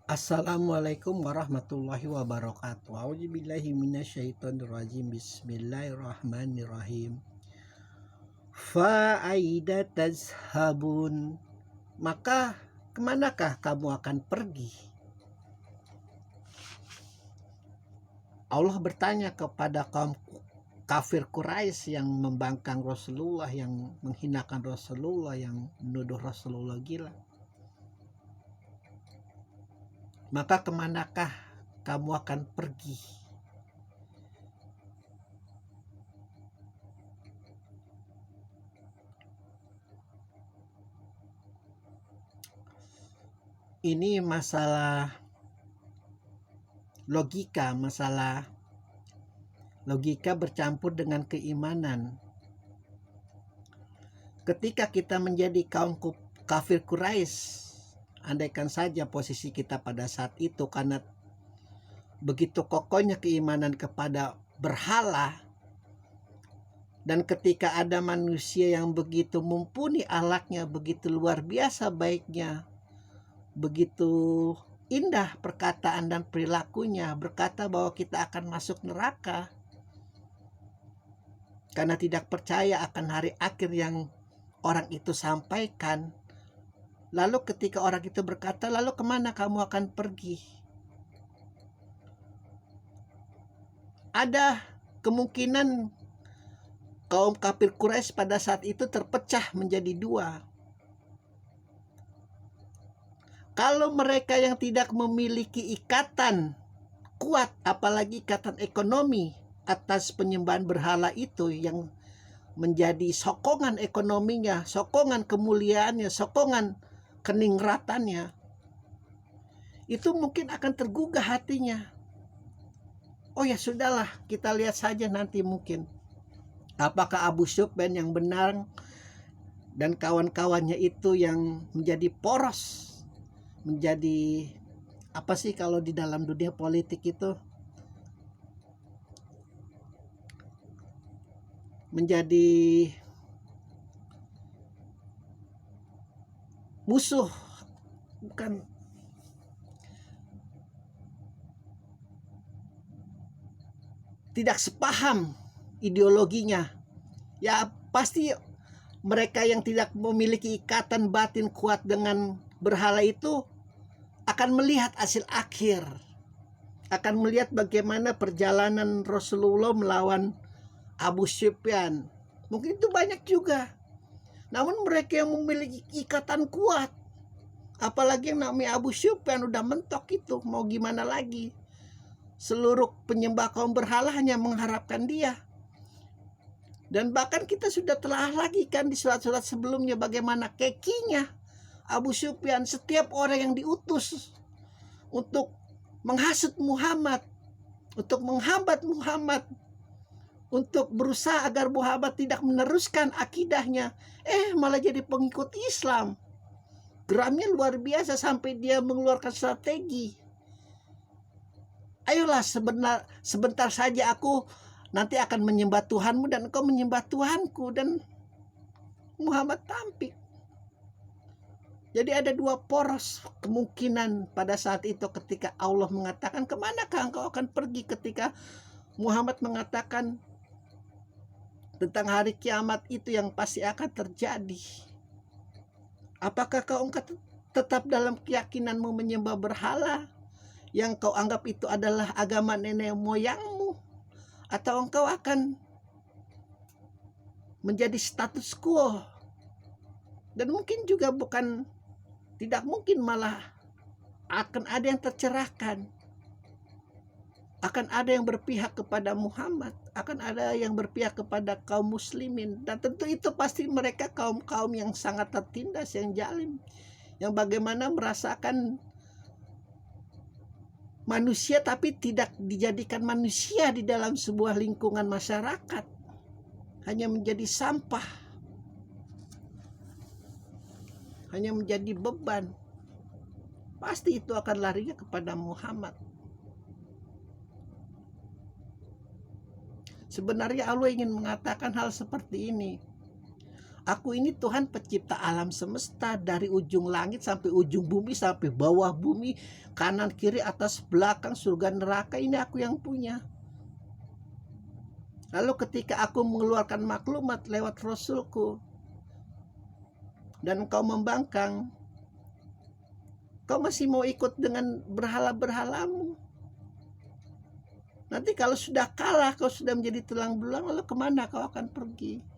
Assalamualaikum warahmatullahi wabarakatuh. A'udzubillahi minasyaitonirrajim. Bismillahirrahmanirrahim. Fa aida tazhabun. Maka kemanakah kamu akan pergi? Allah bertanya kepada kaum kafir Quraisy yang membangkang Rasulullah, yang menghinakan Rasulullah, yang menuduh Rasulullah gila. Maka kemanakah kamu akan pergi? Ini masalah masalah logika bercampur dengan keimanan. Ketika kita menjadi kaum kafir Quraisy, andaikan saja posisi kita pada saat itu, karena begitu kokohnya keimanan kepada berhala, dan ketika ada manusia yang begitu mumpuni akhlaknya, begitu luar biasa baiknya, begitu indah perkataan dan perilakunya, berkata bahwa kita akan masuk neraka karena tidak percaya akan hari akhir yang orang itu sampaikan. Lalu ketika orang itu berkata, lalu kemana kamu akan pergi? Ada kemungkinan kaum kafir Quraisy pada saat itu terpecah menjadi dua. Kalau mereka yang tidak memiliki ikatan kuat, apalagi ikatan ekonomi atas penyembahan berhala itu yang menjadi sokongan ekonominya, sokongan kemuliaannya, sokongan keningratannya, itu mungkin akan tergugah hatinya. Oh ya sudahlah, kita lihat saja nanti mungkin apakah Abu Sufyan yang benar dan kawan-kawannya itu yang menjadi poros, menjadi apa sih kalau di dalam dunia politik itu, menjadi musuh, bukan, tidak sepaham ideologinya. Ya pasti mereka yang tidak memiliki ikatan batin kuat dengan berhala itu akan melihat hasil akhir, akan melihat bagaimana perjalanan Rasulullah melawan Abu Sufyan. Mungkin itu banyak juga. Namun mereka yang memiliki ikatan kuat, apalagi yang namanya Abu Sufyan udah mentok itu, mau gimana lagi? Seluruh penyembah kaum berhala hanya mengharapkan dia. Dan bahkan kita sudah telah lagi kan di surat-surat sebelumnya bagaimana kekinya Abu Sufyan, setiap orang yang diutus untuk menghasut Muhammad, untuk menghambat Muhammad, untuk berusaha agar Muhammad tidak meneruskan akidahnya, malah jadi pengikut Islam. Geramnya luar biasa sampai dia mengeluarkan strategi. Ayolah sebentar saja aku nanti akan menyembah Tuhanmu dan engkau menyembah Tuhanku, dan Muhammad tampik. Jadi ada dua poros kemungkinan pada saat itu ketika Allah mengatakan kemanakah engkau akan pergi, ketika Muhammad mengatakan tentang hari kiamat itu yang pasti akan terjadi. Apakah kau tetap dalam keyakinanmu menyembah berhala yang kau anggap itu adalah agama nenek moyangmu, atau engkau akan menjadi status quo? Dan mungkin juga tidak mungkin, malah akan ada yang tercerahkan, akan ada yang berpihak kepada Muhammad, akan ada yang berpihak kepada kaum muslimin. Dan tentu itu pasti mereka kaum-kaum yang sangat tertindas, yang zalim, yang bagaimana merasakan manusia tapi tidak dijadikan manusia di dalam sebuah lingkungan masyarakat, hanya menjadi sampah, hanya menjadi beban. Pasti itu akan larinya kepada Muhammad. Sebenarnya Allah ingin mengatakan hal seperti ini. Aku ini Tuhan pencipta alam semesta, dari ujung langit sampai ujung bumi, sampai bawah bumi, kanan kiri atas belakang, surga neraka, ini aku yang punya. Lalu ketika aku mengeluarkan maklumat lewat Rasulku dan kau membangkang, kau masih mau ikut dengan berhala-berhalamu. Nanti kalau sudah kalah, kau sudah menjadi tulang belulang, lalu kemana kau akan pergi?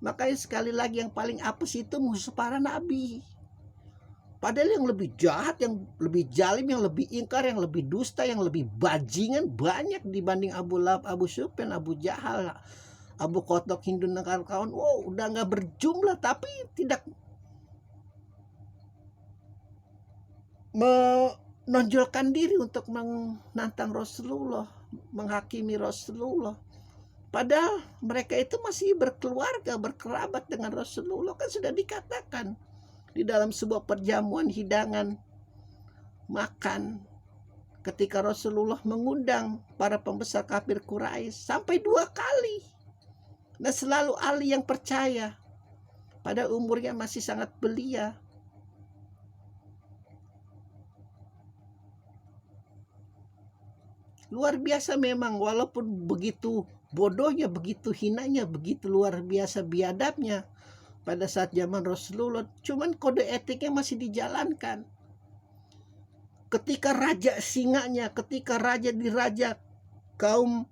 Makanya sekali lagi, yang paling apes itu musuh para nabi. Padahal yang lebih jahat, yang lebih jalim, yang lebih ingkar, yang lebih dusta, yang lebih bajingan banyak dibanding Abu Lahab, Abu Sufyan, Abu Jahal, Abu Kotok, Hindu dan kawan-kawan. Wow, udah gak berjumlah, tapi tidak menonjolkan diri untuk menantang Rasulullah, menghakimi Rasulullah. Padahal mereka itu masih berkeluarga, berkerabat dengan Rasulullah. Kan sudah dikatakan di dalam sebuah perjamuan hidangan makan, ketika Rasulullah mengundang para pembesar kafir Quraisy sampai 2 kali. Nah, selalu Ali yang percaya, pada umurnya masih sangat belia. Luar biasa memang, walaupun begitu bodohnya, begitu hinanya, begitu luar biasa biadabnya pada saat zaman Rasulullah, cuman kode etiknya masih dijalankan. Ketika raja singanya, ketika raja diraja, kaum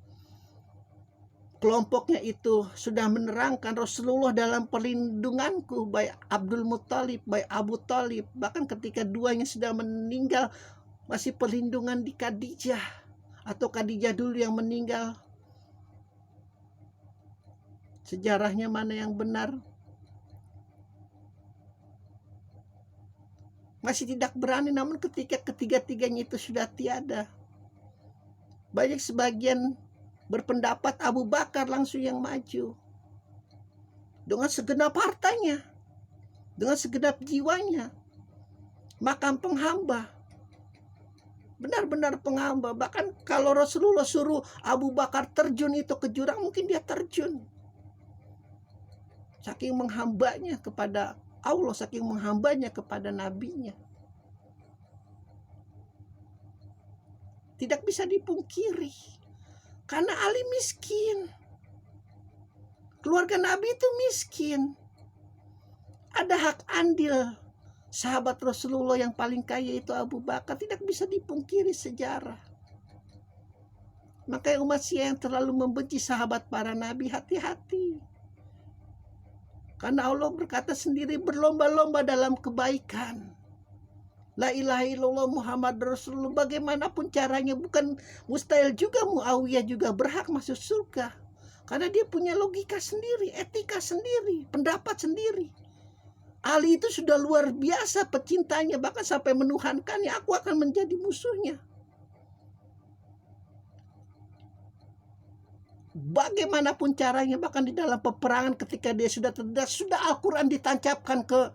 kelompoknya itu sudah menerangkan Rasulullah dalam perlindunganku, baik Abdul Muttalib, baik Abu Talib, bahkan ketika duanya sudah meninggal, masih perlindungan di Khadijah, atau Khadijah dulu yang meninggal. Sejarahnya mana yang benar? Masih tidak berani, namun ketika ketiga-tiganya itu sudah tiada, banyak sebagian berpendapat Abu Bakar langsung yang maju dengan segenap hartanya, dengan segenap jiwanya, makam penghamba, benar-benar penghamba. Bahkan kalau Rasulullah suruh Abu Bakar terjun itu ke jurang, mungkin dia terjun. Saking menghambanya kepada Allah, saking menghambanya kepada nabinya. Tidak bisa dipungkiri, karena Ali miskin, keluarga Nabi itu miskin. Ada hak andil sahabat Rasulullah yang paling kaya itu Abu Bakar, tidak bisa dipungkiri sejarah. Makanya umat Syiah yang terlalu membenci sahabat para nabi, hati-hati. Karena Allah berkata sendiri, berlomba-lomba dalam kebaikan. La ilaha illallah Muhammad Rasulullah. Bagaimanapun caranya, bukan mustahil juga Muawiyah juga berhak masuk surga. Karena dia punya logika sendiri, etika sendiri, pendapat sendiri. Ali itu sudah luar biasa pecintanya, bahkan sampai menuhankannya, aku akan menjadi musuhnya. Bagaimanapun caranya, bahkan di dalam peperangan ketika dia sudah terdas, sudah Al-Quran ditancapkan ke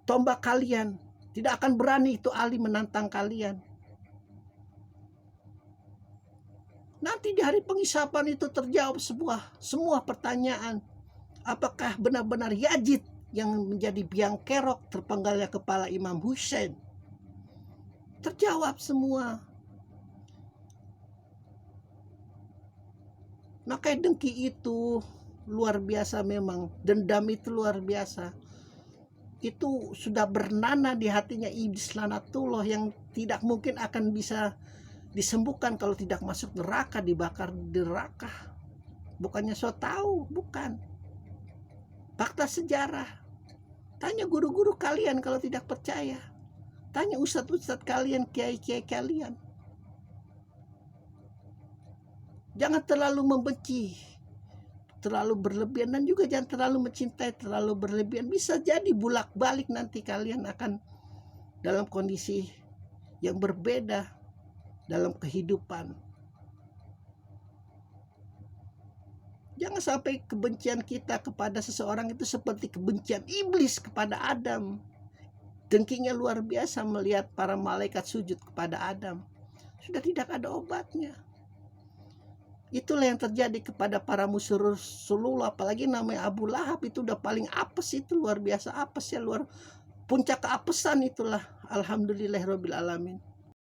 tombak kalian, tidak akan berani itu Ali menantang kalian. Nanti di hari penghisapan itu terjawab semua pertanyaan. Apakah benar-benar Yazid yang menjadi biang kerok terpenggalnya kepala Imam Husain? Terjawab semua. Makanya dengki itu luar biasa memang, dendam itu luar biasa. Itu sudah bernanah di hatinya iblis laknatullah, yang tidak mungkin akan bisa disembuhkan kalau tidak masuk neraka, dibakar di neraka. Bukannya so tahu, bukan. Fakta sejarah. Tanya guru-guru kalian kalau tidak percaya. Tanya ustadz-ustadz kalian, kiai-kiai kalian. Jangan terlalu membenci, terlalu berlebihan, dan juga jangan terlalu mencintai, terlalu berlebihan. Bisa jadi bolak-balik nanti kalian akan dalam kondisi yang berbeda dalam kehidupan. Jangan sampai kebencian kita kepada seseorang itu seperti kebencian iblis kepada Adam. Dengkinya luar biasa melihat para malaikat sujud kepada Adam. Sudah tidak ada obatnya. Itulah yang terjadi kepada para musuh Rasulullah, apalagi namanya Abu Lahab itu udah paling apes, itu luar biasa apes ya, luar puncak keapesan itulah. Alhamdulillahirabbil alamin.